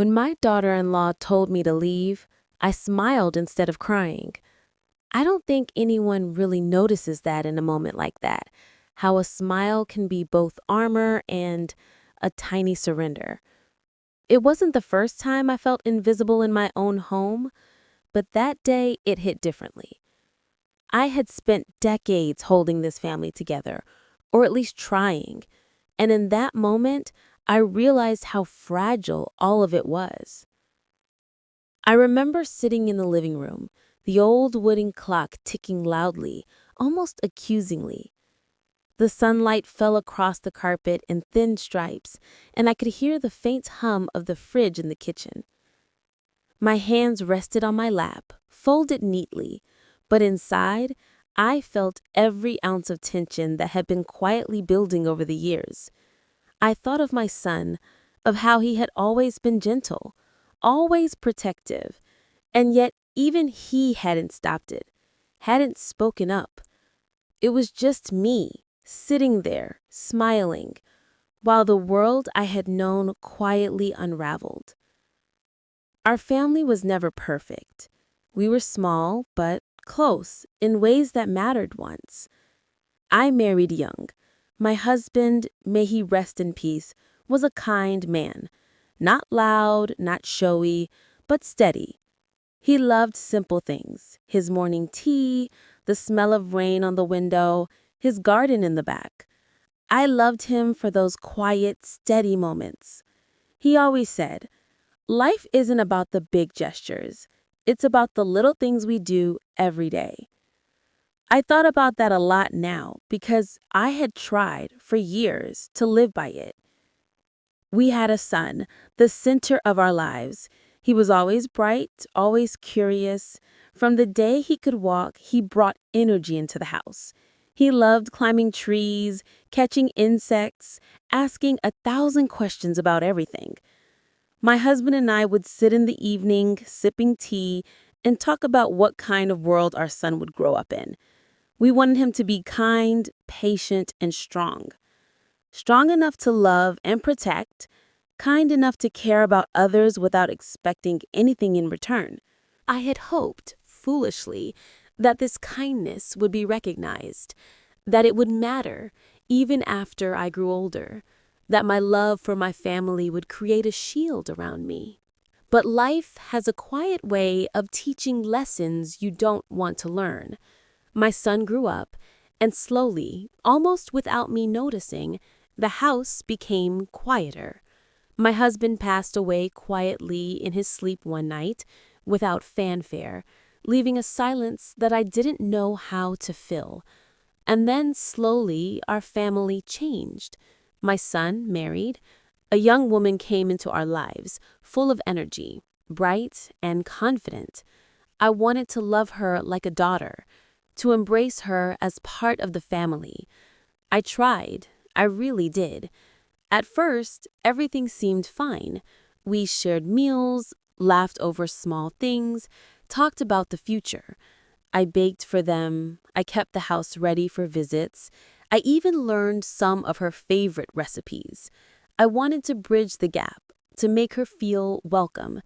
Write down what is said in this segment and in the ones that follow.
When my daughter-in-law told me to leave, I smiled instead of crying. I don't think anyone really notices that in a moment like that, how a smile can be both armor and a tiny surrender. It wasn't the first time I felt invisible in my own home, but that day it hit differently. I had spent decades holding this family together, or at least trying, and in that moment, I realized how fragile all of it was. I remember sitting in the living room, the old wooden clock ticking loudly, almost accusingly. The sunlight fell across the carpet in thin stripes, and I could hear the faint hum of the fridge in the kitchen. My hands rested on my lap, folded neatly, but inside, I felt every ounce of tension that had been quietly building over the years. I thought of my son, of how he had always been gentle, always protective, and yet even he hadn't stopped it, hadn't spoken up. It was just me, sitting there, smiling, while the world I had known quietly unraveled. Our family was never perfect. We were small, but close, in ways that mattered once. I married young. My husband, may he rest in peace, was a kind man. Not loud, not showy, but steady. He loved simple things, his morning tea, the smell of rain on the window, his garden in the back. I loved him for those quiet, steady moments. He always said, "Life isn't about the big gestures. It's about the little things we do every day." I thought about that a lot now because I had tried for years to live by it. We had a son, the center of our lives. He was always bright, always curious. From the day he could walk, he brought energy into the house. He loved climbing trees, catching insects, asking 1,000 questions about everything. My husband and I would sit in the evening, sipping tea, and talk about what kind of world our son would grow up in. We wanted him to be kind, patient, and strong. Strong enough to love and protect, kind enough to care about others without expecting anything in return. I had hoped, foolishly, that this kindness would be recognized, that it would matter even after I grew older, that my love for my family would create a shield around me. But life has a quiet way of teaching lessons you don't want to learn. My son grew up, and slowly, almost without me noticing, the house became quieter. My husband passed away quietly in his sleep one night, without fanfare, leaving a silence that I didn't know how to fill. And then slowly our family changed. My son married. A young woman came into our lives, full of energy, bright and confident. I wanted to love her like a daughter, to embrace her as part of the family. I tried. I really did. At first, everything seemed fine. We shared meals, laughed over small things, talked about the future. I baked for them. I kept the house ready for visits. I even learned some of her favorite recipes. I wanted to bridge the gap, to make her feel welcome.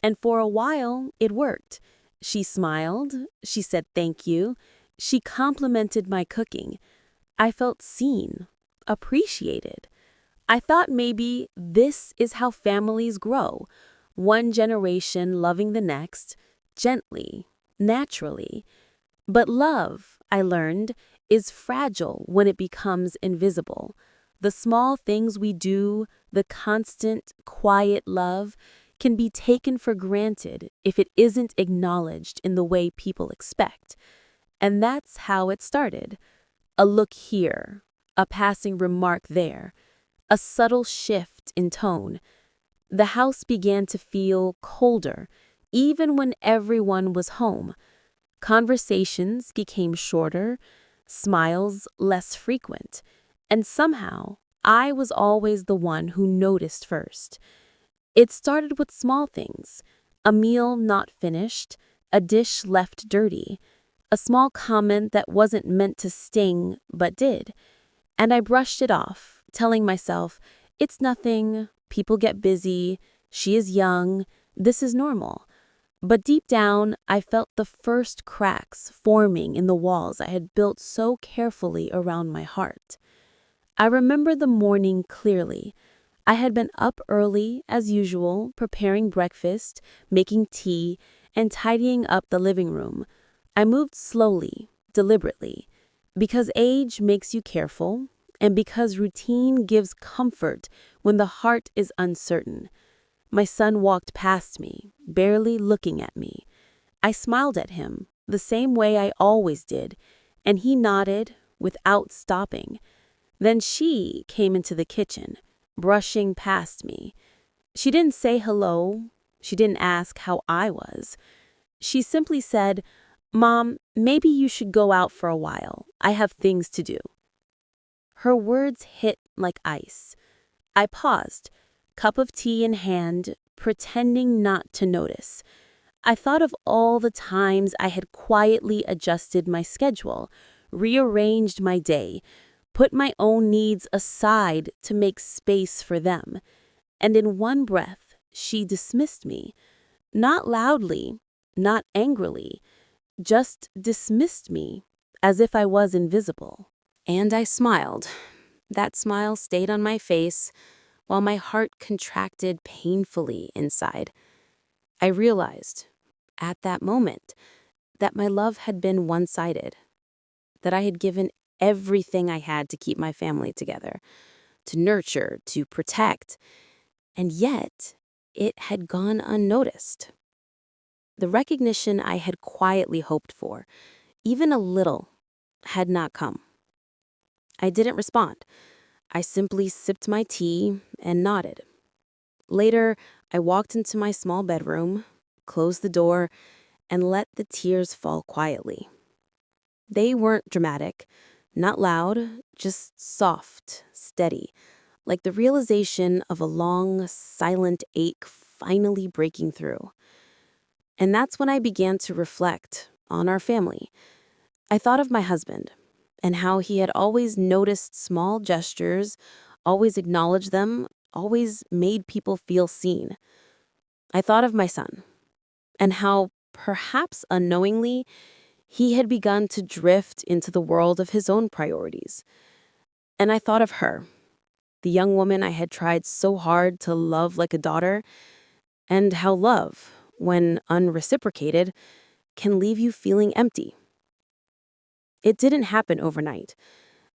And for a while, it worked. She smiled. She said thank you. She complimented my cooking. I felt seen, appreciated. I thought maybe this is how families grow, one generation loving the next, gently, naturally. But love, I learned, is fragile when it becomes invisible. The small things we do, the constant, quiet love, can be taken for granted if it isn't acknowledged in the way people expect. And that's how it started. A look here, a passing remark there, a subtle shift in tone. The house began to feel colder, even when everyone was home. Conversations became shorter, smiles less frequent, and somehow I was always the one who noticed first. It started with small things, a meal not finished, a dish left dirty, a small comment that wasn't meant to sting but did, and I brushed it off, telling myself, it's nothing, people get busy, She is young. This is normal. But deep down, I felt the first cracks forming in the walls I had built so carefully around my heart. I remember the morning clearly. I had been up early, as usual, preparing breakfast, making tea, and tidying up the living room. I moved slowly, deliberately, because age makes you careful, and because routine gives comfort when the heart is uncertain. My son walked past me, barely looking at me. I smiled at him, the same way I always did, and he nodded without stopping. Then she came into the kitchen, brushing past me. She didn't say hello. She didn't ask how I was. She simply said, "Mom, maybe you should go out for a while. I have things to do." Her words hit like ice. I paused, cup of tea in hand, pretending not to notice. I thought of all the times I had quietly adjusted my schedule, rearranged my day, put my own needs aside to make space for them. And in one breath, she dismissed me. Not loudly, not angrily, just dismissed me, as if I was invisible. And I smiled. That smile stayed on my face, while my heart contracted painfully inside. I realized, at that moment, that my love had been one-sided, that I had given everything I had to keep my family together, to nurture, to protect, and yet it had gone unnoticed. The recognition I had quietly hoped for, even a little, had not come. I didn't respond. I simply sipped my tea and nodded. Later, I walked into my small bedroom, closed the door, and let the tears fall quietly. They weren't dramatic, not loud, just soft, steady, like the realization of a long, silent ache finally breaking through. And that's when I began to reflect on our family. I thought of my husband and how he had always noticed small gestures, always acknowledged them, always made people feel seen. I thought of my son and how, perhaps unknowingly, he had begun to drift into the world of his own priorities. And I thought of her, the young woman I had tried so hard to love like a daughter, and how love, when unreciprocated, can leave you feeling empty. It didn't happen overnight.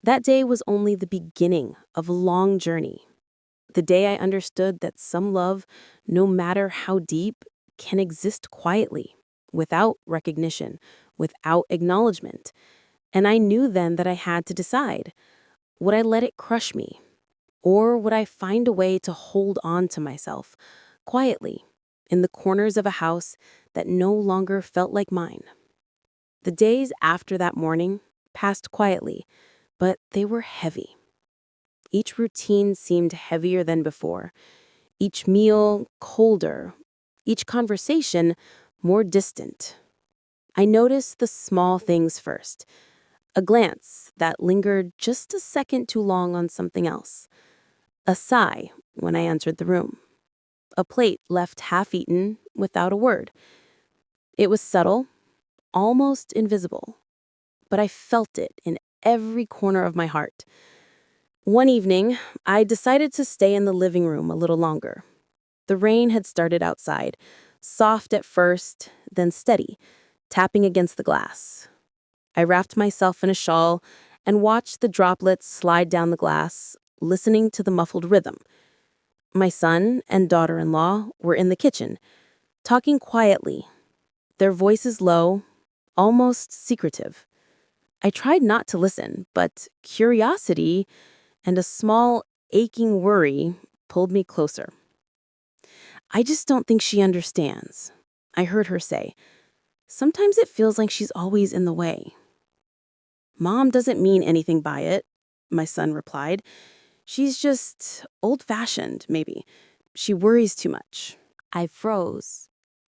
That day was only the beginning of a long journey. The day I understood that some love, no matter how deep, can exist quietly, without recognition, without acknowledgement. And I knew then that I had to decide. Would I let it crush me? Or would I find a way to hold on to myself, quietly, in the corners of a house that no longer felt like mine? The days after that morning passed quietly, but they were heavy. Each routine seemed heavier than before, each meal colder, each conversation more distant. I noticed the small things first. A glance that lingered just a second too long on something else. A sigh when I entered the room. A plate left half-eaten without a word. It was subtle, almost invisible, but I felt it in every corner of my heart. One evening, I decided to stay in the living room a little longer. The rain had started outside, soft at first, then steady, tapping against the glass. I wrapped myself in a shawl and watched the droplets slide down the glass, listening to the muffled rhythm. My son and daughter-in-law were in the kitchen, talking quietly, their voices low, almost secretive. I tried not to listen, but curiosity and a small, aching worry pulled me closer. "I just don't think she understands," I heard her say. "Sometimes it feels like she's always in the way." "Mom doesn't mean anything by it," my son replied. "She's just old-fashioned, maybe. She worries too much." I froze.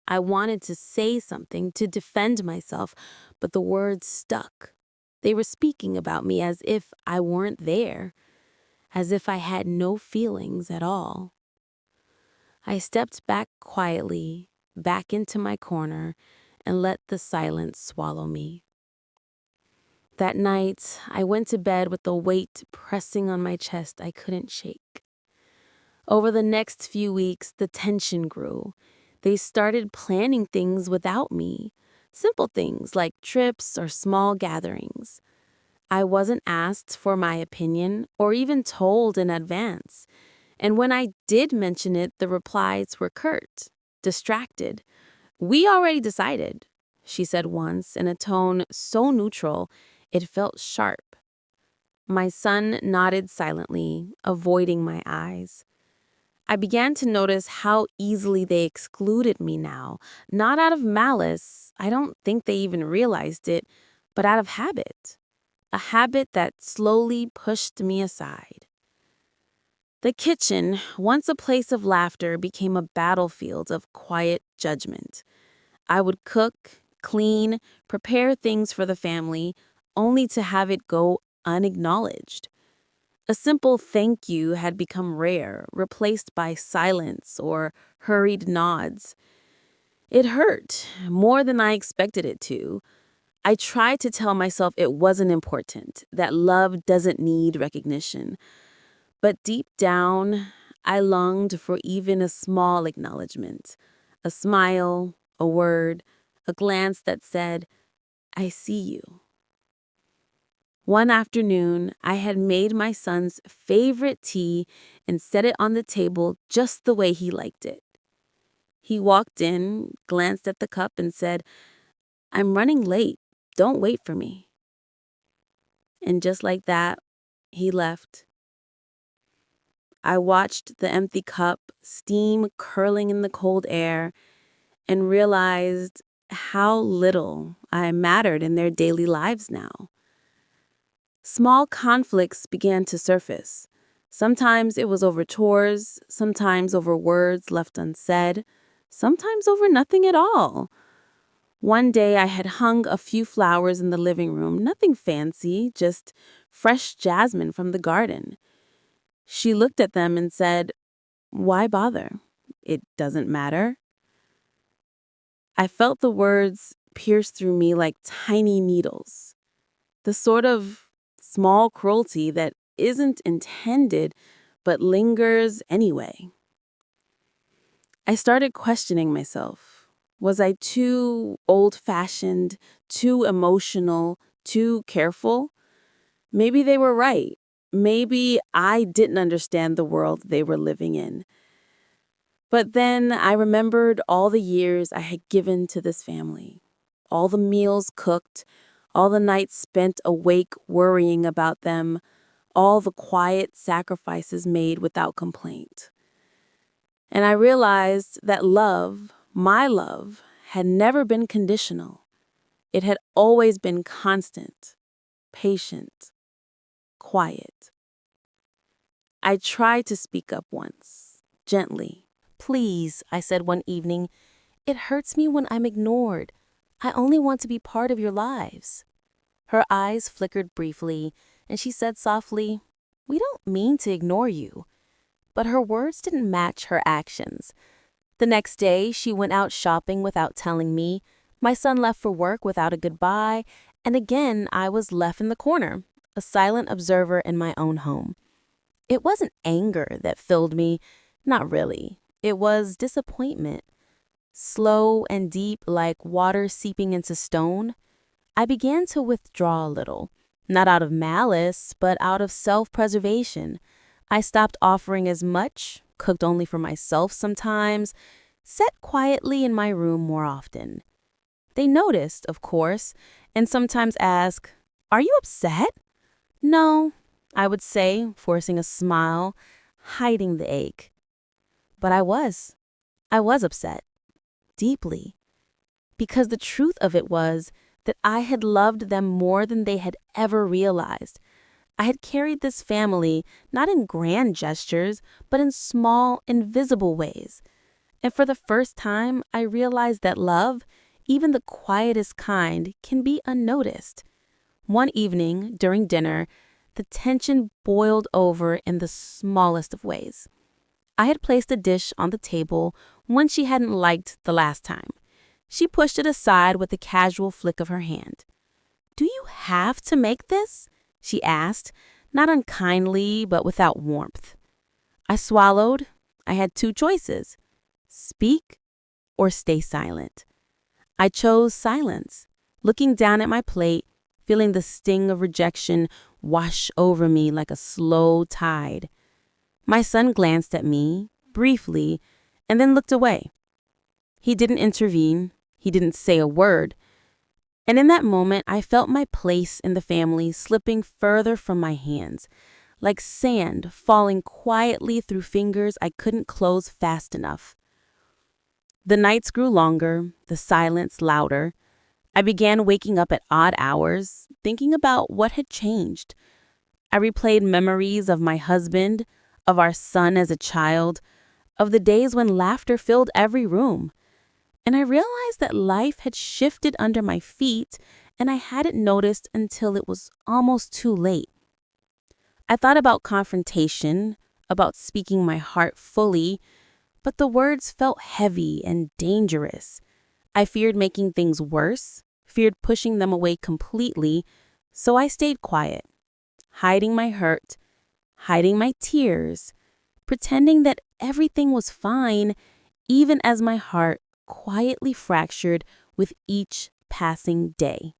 I wanted to say something to defend myself, but the words stuck. They were speaking about me as if I weren't there, as if I had no feelings at all. I stepped back quietly, back into my corner, and let the silence swallow me. That night, I went to bed with a weight pressing on my chest I couldn't shake. Over the next few weeks, the tension grew. They started planning things without me, simple things like trips or small gatherings. I wasn't asked for my opinion or even told in advance. And when I did mention it, the replies were curt, distracted. "We already decided," she said once in a tone so neutral it felt sharp. My son nodded silently, avoiding my eyes. I began to notice how easily they excluded me now, not out of malice, I don't think they even realized it, but out of habit. A habit that slowly pushed me aside. The kitchen, once a place of laughter, became a battlefield of quiet judgment. I would cook, clean, prepare things for the family, only to have it go unacknowledged. A simple thank you had become rare, replaced by silence or hurried nods. It hurt more than I expected it to. I tried to tell myself it wasn't important, that love doesn't need recognition. But deep down, I longed for even a small acknowledgement, a smile, a word, a glance that said, "I see you." One afternoon, I had made my son's favorite tea and set it on the table just the way he liked it. He walked in, glanced at the cup, and said, "I'm running late. Don't wait for me." And just like that, he left. I watched the empty cup, steam curling in the cold air, and realized how little I mattered in their daily lives now. Small conflicts began to surface. Sometimes it was over chores, sometimes over words left unsaid, sometimes over nothing at all. One day I had hung a few flowers in the living room, nothing fancy, just fresh jasmine from the garden. She looked at them and said, "Why bother? It doesn't matter." I felt the words pierce through me like tiny needles. The sort of small cruelty that isn't intended but lingers anyway. I started questioning myself. Was I too old-fashioned, too emotional, too careful? Maybe they were right. Maybe I didn't understand the world they were living in. But then I remembered all the years I had given to this family, all the meals cooked, all the nights spent awake worrying about them, all the quiet sacrifices made without complaint. And I realized that love, my love, had never been conditional. It had always been constant, patient, quiet. I tried to speak up once, gently. "Please," I said one evening, "it hurts me when I'm ignored. I only want to be part of your lives." Her eyes flickered briefly, and she said softly, "We don't mean to ignore you." But her words didn't match her actions. The next day, she went out shopping without telling me. My son left for work without a goodbye, and again I was left in the corner, a silent observer in my own home. It wasn't anger that filled me, not really. It was disappointment. Slow and deep, like water seeping into stone. I began to withdraw a little, not out of malice, but out of self-preservation. I stopped offering as much, cooked only for myself sometimes, sat quietly in my room more often. They noticed, of course, and sometimes asked, "Are you upset?" "No," I would say, forcing a smile, hiding the ache. But I was. I was upset. Deeply. Because the truth of it was that I had loved them more than they had ever realized. I had carried this family not in grand gestures, but in small, invisible ways. And for the first time, I realized that love, even the quietest kind, can be unnoticed. One evening, during dinner, the tension boiled over in the smallest of ways. I had placed a dish on the table one she hadn't liked the last time. She pushed it aside with a casual flick of her hand. "Do you have to make this?" she asked, not unkindly, but without warmth. I swallowed. I had two choices: speak or stay silent. I chose silence, looking down at my plate, feeling the sting of rejection wash over me like a slow tide. My son glanced at me, briefly, and then looked away. He didn't intervene. He didn't say a word. And in that moment, I felt my place in the family slipping further from my hands, like sand falling quietly through fingers I couldn't close fast enough. The nights grew longer, the silence louder. I began waking up at odd hours, thinking about what had changed. I replayed memories of my husband, of our son as a child, of the days when laughter filled every room. And I realized that life had shifted under my feet, and I hadn't noticed until it was almost too late. I thought about confrontation, about speaking my heart fully, but the words felt heavy and dangerous. I feared making things worse, feared pushing them away completely, so I stayed quiet, hiding my hurt, hiding my tears, pretending that everything was fine, even as my heart quietly fractured with each passing day.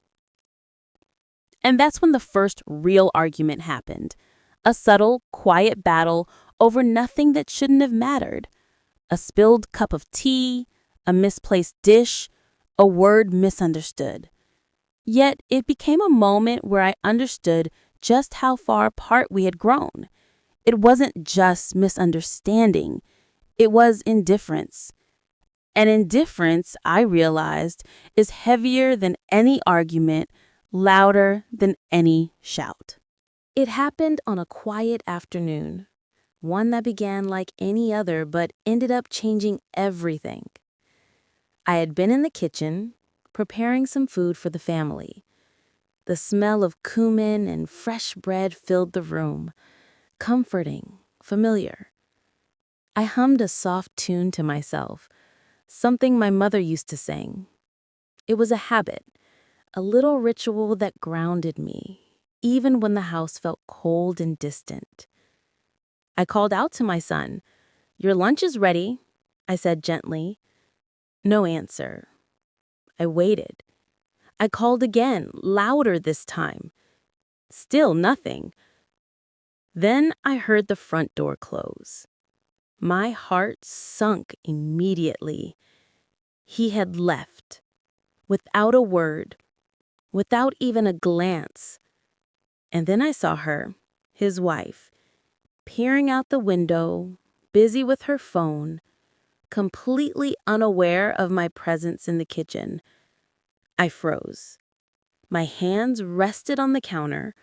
And that's when the first real argument happened. A subtle, quiet battle over nothing that shouldn't have mattered. A spilled cup of tea, a misplaced dish, a word misunderstood. Yet it became a moment where I understood just how far apart we had grown. It wasn't just misunderstanding, it was indifference. And indifference, I realized, is heavier than any argument, louder than any shout. It happened on a quiet afternoon, one that began like any other but ended up changing everything. I had been in the kitchen, preparing some food for the family. The smell of cumin and fresh bread filled the room, comforting, familiar. I hummed a soft tune to myself, something my mother used to sing. It was a habit, a little ritual that grounded me, even when the house felt cold and distant. I called out to my son. "Your lunch is ready," I said gently. No answer. I waited. I called again, louder this time. Still nothing. Then I heard the front door close. My heart sunk immediately. He had left, without a word, without even a glance. And then I saw her, his wife, peering out the window, busy with her phone, completely unaware of my presence in the kitchen. I froze. My hands rested on the counter,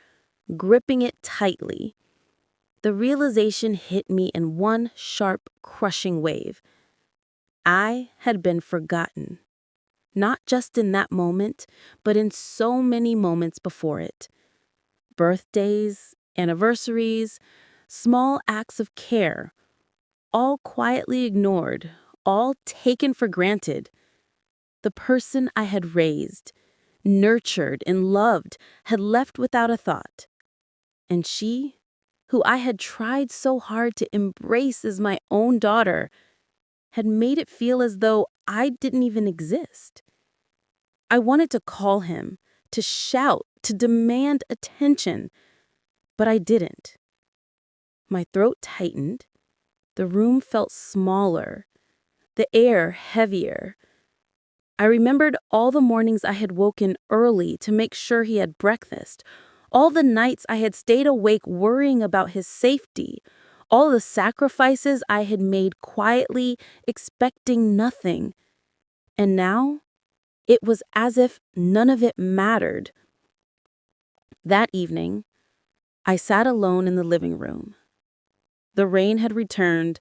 gripping it tightly. The realization hit me in one sharp, crushing wave. I had been forgotten. Not just in that moment, but in so many moments before it. Birthdays, anniversaries, small acts of care, all quietly ignored, all taken for granted. The person I had raised, nurtured, and loved had left without a thought. And she, who I had tried so hard to embrace as my own daughter, had made it feel as though I didn't even exist. I wanted to call him, to shout, to demand attention, but I didn't. My throat tightened. The room felt smaller, the air heavier. I remembered all the mornings I had woken early to make sure he had breakfast, all the nights I had stayed awake worrying about his safety, all the sacrifices I had made quietly, expecting nothing. And now, it was as if none of it mattered. That evening, I sat alone in the living room. The rain had returned,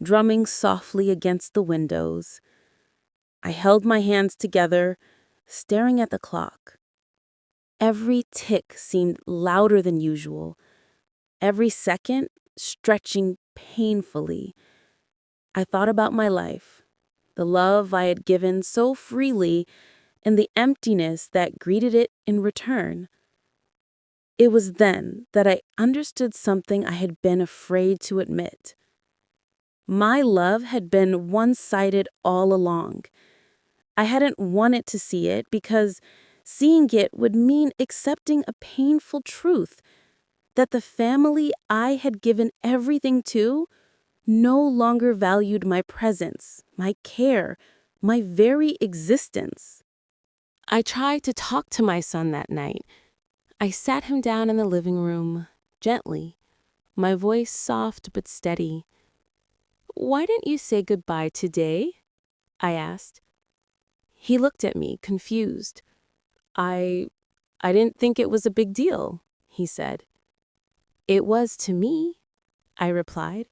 drumming softly against the windows. I held my hands together, staring at the clock. Every tick seemed louder than usual, every second stretching painfully. I thought about my life, the love I had given so freely, and the emptiness that greeted it in return. It was then that I understood something I had been afraid to admit. My love had been one-sided all along. I hadn't wanted to see it because seeing it would mean accepting a painful truth that the family I had given everything to no longer valued my presence, my care, my very existence. I tried to talk to my son that night. I sat him down in the living room, gently, my voice soft but steady. "Why didn't you say goodbye today?" I asked. He looked at me, confused. I didn't think it was a big deal," he said. "It was to me," I replied.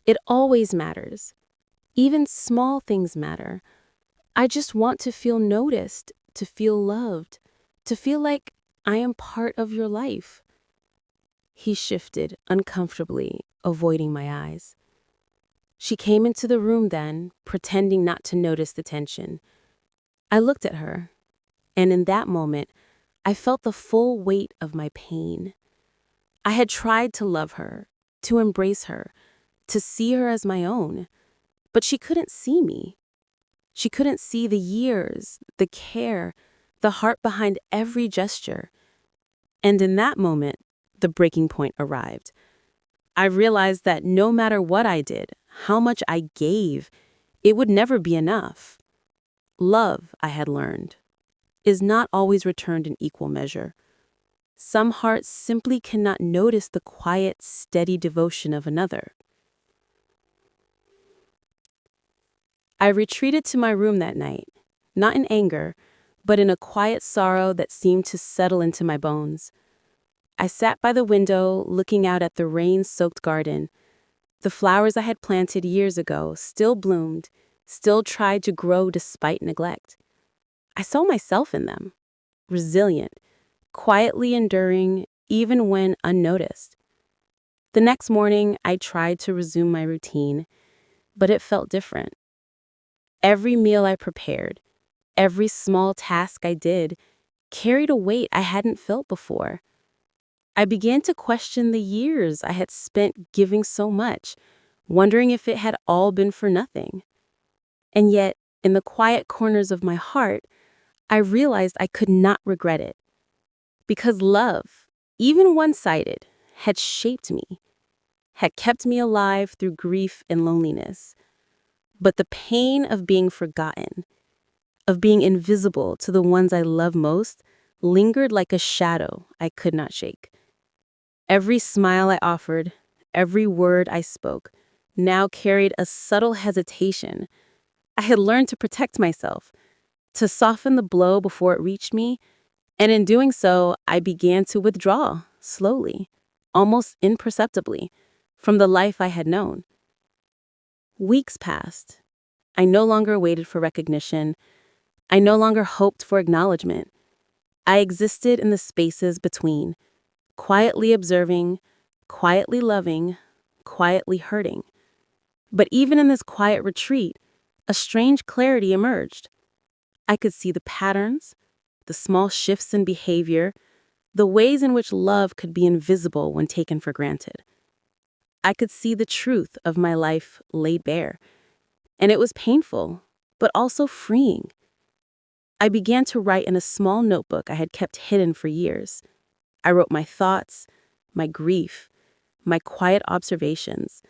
"It always matters. Even small things matter. I just want to feel noticed, to feel loved, to feel like I am part of your life." He shifted uncomfortably, avoiding my eyes. She came into the room then, pretending not to notice the tension. I looked at her, and in that moment, I felt the full weight of my pain. I had tried to love her, to embrace her, to see her as my own, but she couldn't see me. She couldn't see the years, the care, the heart behind every gesture. And in that moment, the breaking point arrived. I realized that no matter what I did, how much I gave, it would never be enough. Love, I had learned, is not always returned in equal measure. Some hearts simply cannot notice the quiet, steady devotion of another. I retreated to my room that night, not in anger, but in a quiet sorrow that seemed to settle into my bones. I sat by the window, looking out at the rain-soaked garden. The flowers I had planted years ago still bloomed, still tried to grow despite neglect. I saw myself in them, resilient, quietly enduring, even when unnoticed. The next morning, I tried to resume my routine, but it felt different. Every meal I prepared, every small task I did, carried a weight I hadn't felt before. I began to question the years I had spent giving so much, wondering if it had all been for nothing. And yet, in the quiet corners of my heart, I realized I could not regret it. Because love, even one-sided, had shaped me, had kept me alive through grief and loneliness. But the pain of being forgotten, of being invisible to the ones I love most, lingered like a shadow I could not shake. Every smile I offered, every word I spoke, now carried a subtle hesitation. I had learned to protect myself, to soften the blow before it reached me, and in doing so, I began to withdraw, slowly, almost imperceptibly, from the life I had known. Weeks passed. I no longer waited for recognition. I no longer hoped for acknowledgement. I existed in the spaces between, quietly observing, quietly loving, quietly hurting. But even in this quiet retreat, a strange clarity emerged. I could see the patterns, the small shifts in behavior, the ways in which love could be invisible when taken for granted. I could see the truth of my life laid bare, and it was painful, but also freeing. I began to write in a small notebook I had kept hidden for years. I wrote my thoughts, my grief, my quiet observations.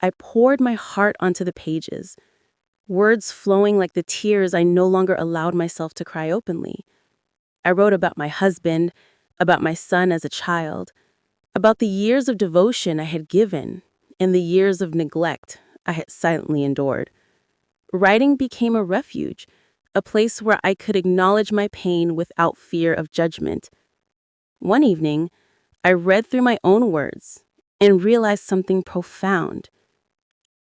I poured my heart onto the pages, words flowing like the tears I no longer allowed myself to cry openly. I wrote about my husband, about my son as a child, about the years of devotion I had given, and the years of neglect I had silently endured. Writing became a refuge, a place where I could acknowledge my pain without fear of judgment. One evening, I read through my own words and realized something profound.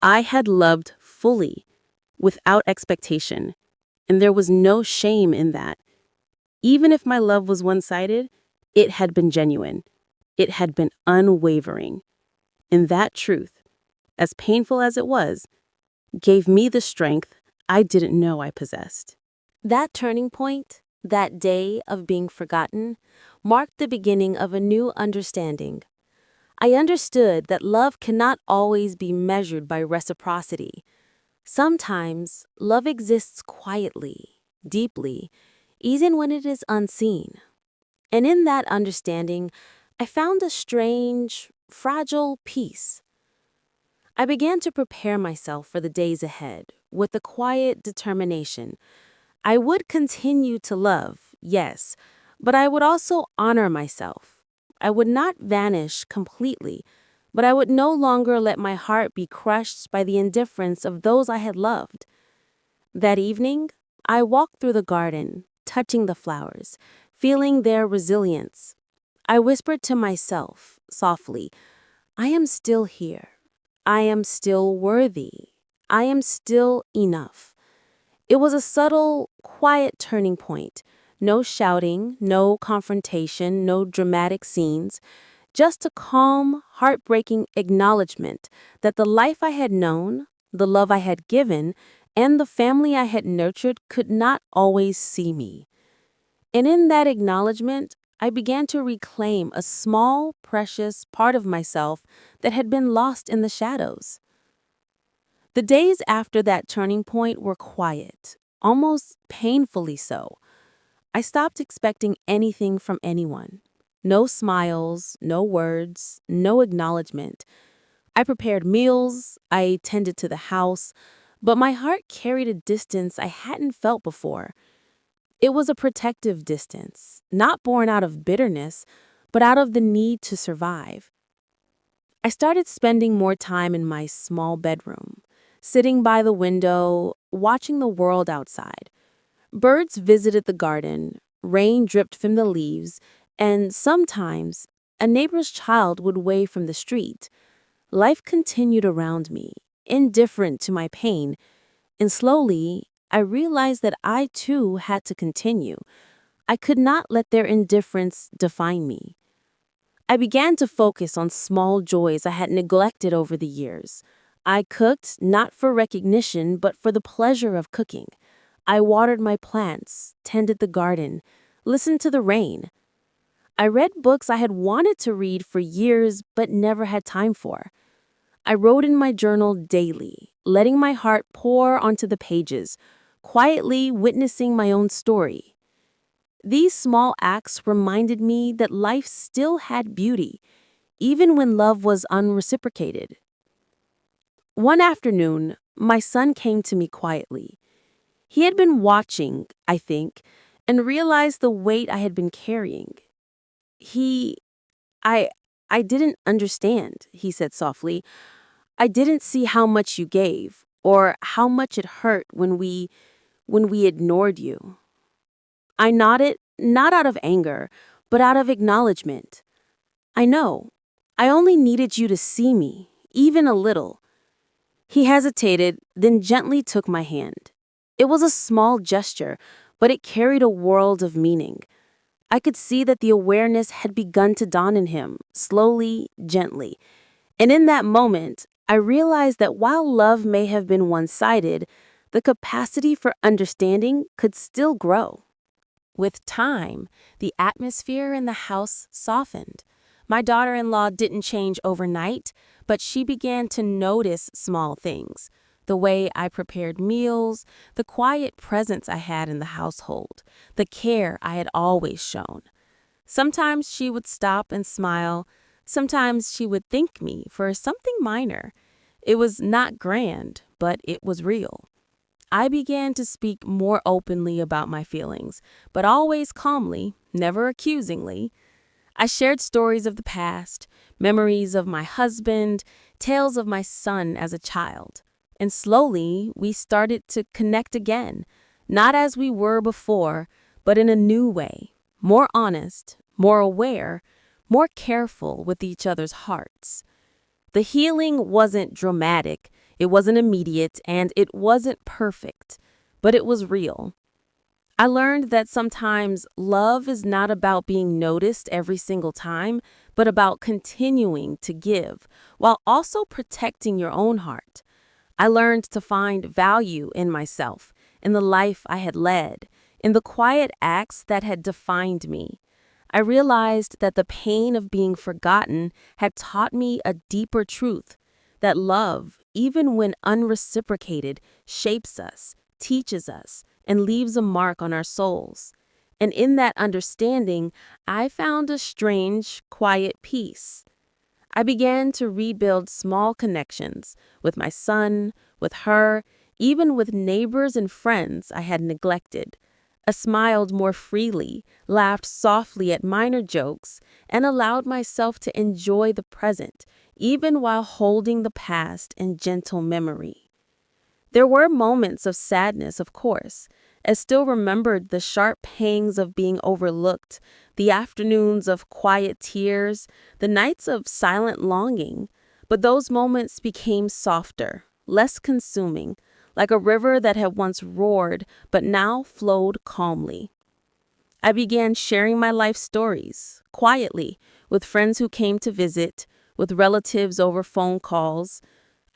I had loved fully, without expectation, and there was no shame in that. Even if my love was one-sided, it had been genuine. It had been unwavering. And that truth, as painful as it was, gave me the strength I didn't know I possessed. That turning point, that day of being forgotten, marked the beginning of a new understanding. I understood that love cannot always be measured by reciprocity. Sometimes love exists quietly, deeply, even when it is unseen. And in that understanding, I found a strange, fragile peace. I began to prepare myself for the days ahead with a quiet determination. I would continue to love, yes, but I would also honor myself. I would not vanish completely, but I would no longer let my heart be crushed by the indifference of those I had loved. That evening, I walked through the garden, touching the flowers, feeling their resilience. I whispered to myself, softly, I am still here. I am still worthy. I am still enough. It was a subtle, quiet turning point. No shouting, no confrontation, no dramatic scenes, just a calm, heartbreaking acknowledgement that the life I had known, the love I had given, and the family I had nurtured could not always see me. And in that acknowledgement, I began to reclaim a small, precious part of myself that had been lost in the shadows. The days after that turning point were quiet, almost painfully so. I stopped expecting anything from anyone. No smiles, no words, no acknowledgement. I prepared meals, I tended to the house, but my heart carried a distance I hadn't felt before. It was a protective distance, not born out of bitterness, but out of the need to survive. I started spending more time in my small bedroom, sitting by the window, watching the world outside. Birds visited the garden, rain dripped from the leaves, and sometimes a neighbor's child would wave from the street. Life continued around me, indifferent to my pain, and slowly I realized that I too had to continue. I could not let their indifference define me. I began to focus on small joys I had neglected over the years. I cooked not for recognition, but for the pleasure of cooking. I watered my plants, tended the garden, listened to the rain. I read books I had wanted to read for years but never had time for. I wrote in my journal daily, letting my heart pour onto the pages, quietly witnessing my own story. These small acts reminded me that life still had beauty, even when love was unreciprocated. One afternoon, my son came to me quietly. He had been watching, I think, and realized the weight I had been carrying. He, I, I didn't understand, he said softly. I didn't see how much you gave, or how much it hurt when we ignored you. I nodded, not out of anger, but out of acknowledgement. I know. I only needed you to see me, even a little. He hesitated, then gently took my hand. It was a small gesture, but it carried a world of meaning. I could see that the awareness had begun to dawn in him, slowly, gently. And in that moment, I realized that while love may have been one-sided, the capacity for understanding could still grow. With time, the atmosphere in the house softened. My daughter-in-law didn't change overnight, but she began to notice small things. The way I prepared meals, the quiet presence I had in the household, the care I had always shown. Sometimes she would stop and smile. Sometimes she would thank me for something minor. It was not grand, but it was real. I began to speak more openly about my feelings, but always calmly, never accusingly. I shared stories of the past, memories of my husband, tales of my son as a child. And slowly, we started to connect again, not as we were before, but in a new way, more honest, more aware, more careful with each other's hearts. The healing wasn't dramatic, it wasn't immediate, and it wasn't perfect, but it was real. I learned that sometimes love is not about being noticed every single time, but about continuing to give while also protecting your own heart. I learned to find value in myself, in the life I had led, in the quiet acts that had defined me. I realized that the pain of being forgotten had taught me a deeper truth, that love, even when unreciprocated, shapes us, teaches us, and leaves a mark on our souls. And in that understanding, I found a strange, quiet peace. I began to rebuild small connections with my son, with her, even with neighbors and friends I had neglected. I smiled more freely, laughed softly at minor jokes, and allowed myself to enjoy the present, even while holding the past in gentle memory. There were moments of sadness, of course. I still remembered the sharp pangs of being overlooked, the afternoons of quiet tears, the nights of silent longing. But those moments became softer, less consuming, like a river that had once roared but now flowed calmly. I began sharing my life stories, quietly, with friends who came to visit, with relatives over phone calls.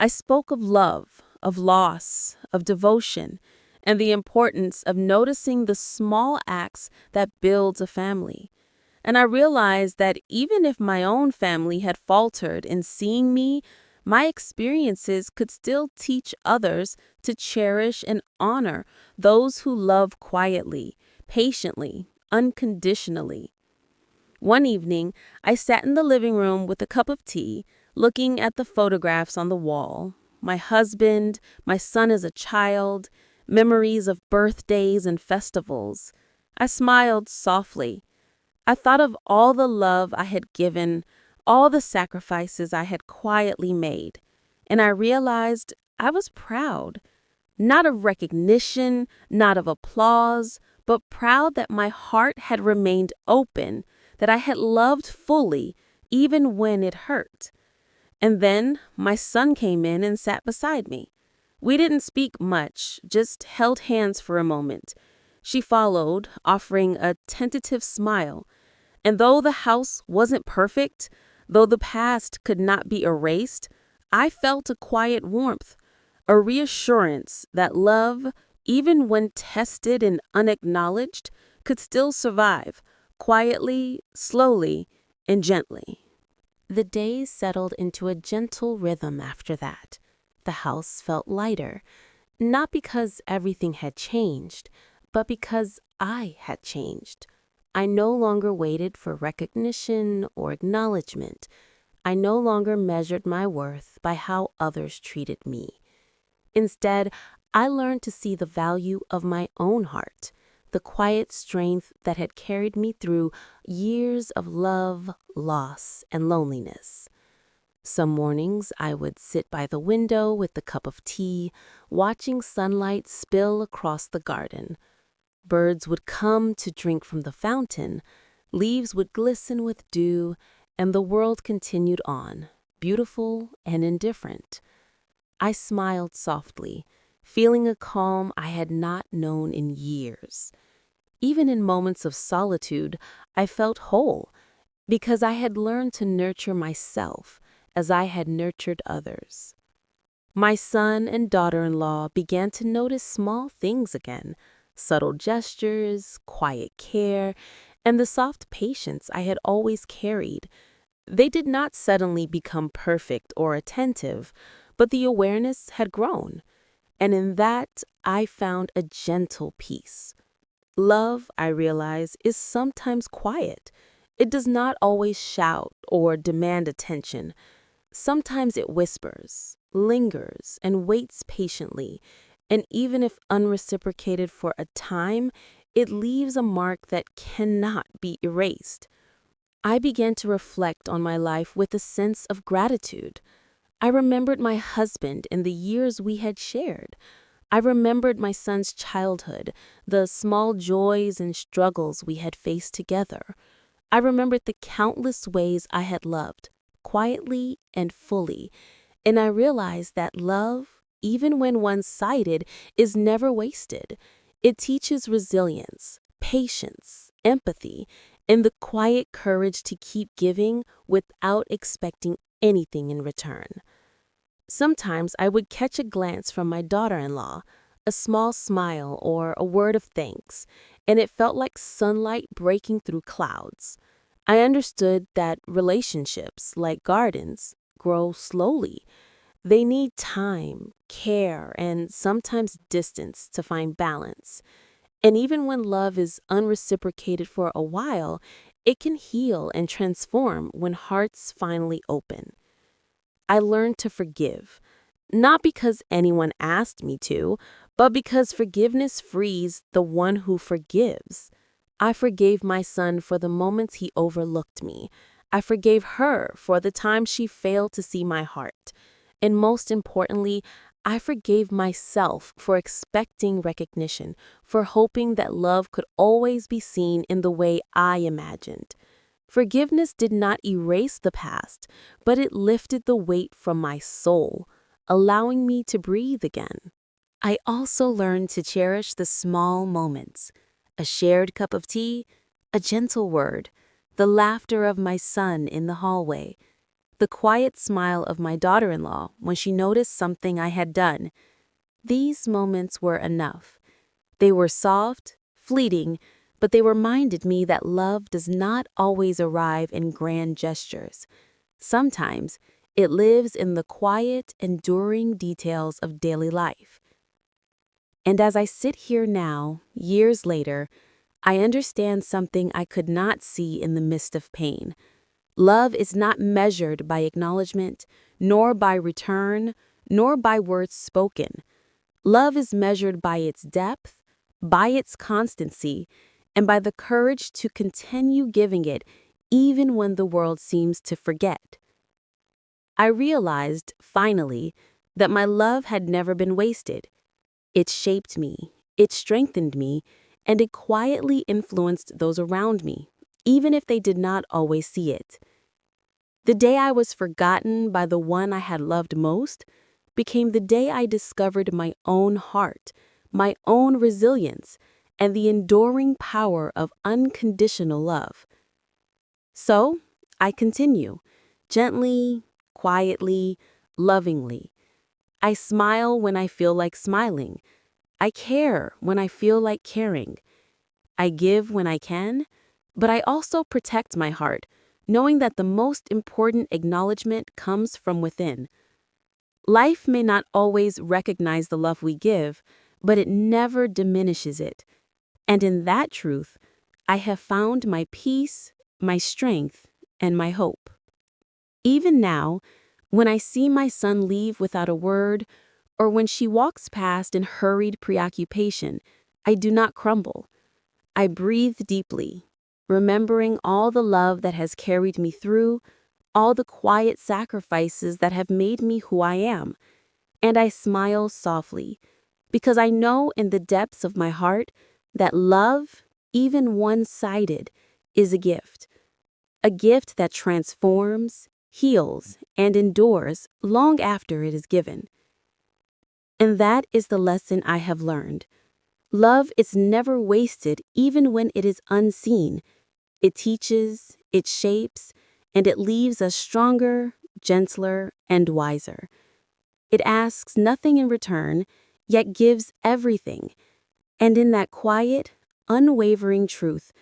I spoke of love, of loss, of devotion, and the importance of noticing the small acts that builds a family. And I realized that even if my own family had faltered in seeing me, my experiences could still teach others to cherish and honor those who love quietly, patiently, unconditionally. One evening, I sat in the living room with a cup of tea, looking at the photographs on the wall. My husband, my son as a child, memories of birthdays and festivals. I smiled softly. I thought of all the love I had given, all the sacrifices I had quietly made, and I realized I was proud. Not of recognition, not of applause, but proud that my heart had remained open, that I had loved fully, even when it hurt. And then my son came in and sat beside me. We didn't speak much, just held hands for a moment. She followed, offering a tentative smile. And though the house wasn't perfect, though the past could not be erased, I felt a quiet warmth, a reassurance that love, even when tested and unacknowledged, could still survive, quietly, slowly, and gently. The days settled into a gentle rhythm after that. The house felt lighter, not because everything had changed, but because I had changed. I no longer waited for recognition or acknowledgement. I no longer measured my worth by how others treated me. Instead, I learned to see the value of my own heart, the quiet strength that had carried me through years of love, loss, and loneliness. Some mornings I would sit by the window with a cup of tea, watching sunlight spill across the garden. Birds would come to drink from the fountain, leaves would glisten with dew, and the world continued on, beautiful and indifferent. I smiled softly, feeling a calm I had not known in years. Even in moments of solitude, I felt whole because I had learned to nurture myself as I had nurtured others. My son and daughter-in-law began to notice small things again, subtle gestures, quiet care, and the soft patience I had always carried. They did not suddenly become perfect or attentive, but the awareness had grown, and in that I found a gentle peace. Love, I realize, is sometimes quiet. It does not always shout or demand attention. Sometimes it whispers, lingers, and waits patiently, and even if unreciprocated for a time, it leaves a mark that cannot be erased. I began to reflect on my life with a sense of gratitude. I remembered my husband and the years we had shared. I remembered my son's childhood, the small joys and struggles we had faced together. I remembered the countless ways I had loved, quietly and fully, and I realized that love, even when one-sided, is never wasted. It teaches resilience, patience, empathy, and the quiet courage to keep giving without expecting anything in return. Sometimes I would catch a glance from my daughter-in-law, a small smile or a word of thanks, and it felt like sunlight breaking through clouds. I understood that relationships, like gardens, grow slowly. They need time, care, and sometimes distance to find balance. And even when love is unreciprocated for a while, it can heal and transform when hearts finally open. I learned to forgive, not because anyone asked me to, but because forgiveness frees the one who forgives. I forgave my son for the moments he overlooked me. I forgave her for the time she failed to see my heart. And most importantly, I forgave myself for expecting recognition, for hoping that love could always be seen in the way I imagined. Forgiveness did not erase the past, but it lifted the weight from my soul, allowing me to breathe again. I also learned to cherish the small moments: a shared cup of tea, a gentle word, the laughter of my son in the hallway, the quiet smile of my daughter-in-law when she noticed something I had done. These moments were enough. They were soft, fleeting, but they reminded me that love does not always arrive in grand gestures. Sometimes it lives in the quiet, enduring details of daily life. And as I sit here now, years later, I understand something I could not see in the midst of pain. Love is not measured by acknowledgement, nor by return, nor by words spoken. Love is measured by its depth, by its constancy, and by the courage to continue giving it even when the world seems to forget. I realized, finally, that my love had never been wasted. It shaped me, it strengthened me, and it quietly influenced those around me, even if they did not always see it. The day I was forgotten by the one I had loved most became the day I discovered my own heart, my own resilience, and the enduring power of unconditional love. So, I continue, gently, quietly, lovingly. I smile when I feel like smiling. I care when I feel like caring. I give when I can, but I also protect my heart, knowing that the most important acknowledgement comes from within. Life may not always recognize the love we give, but it never diminishes it. And in that truth, I have found my peace, my strength, and my hope. Even now, when I see my son leave without a word, or when she walks past in hurried preoccupation, I do not crumble. I breathe deeply, remembering all the love that has carried me through, all the quiet sacrifices that have made me who I am. And I smile softly, because I know in the depths of my heart that love, even one-sided, is a gift that transforms, heals, and endures long after it is given. And that is the lesson I have learned. Love is never wasted even when it is unseen. It teaches, it shapes, and it leaves us stronger, gentler, and wiser. It asks nothing in return, yet gives everything. And in that quiet, unwavering truth,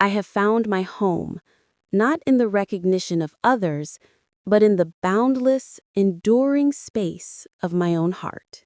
I have found my home, not in the recognition of others, but in the boundless, enduring space of my own heart.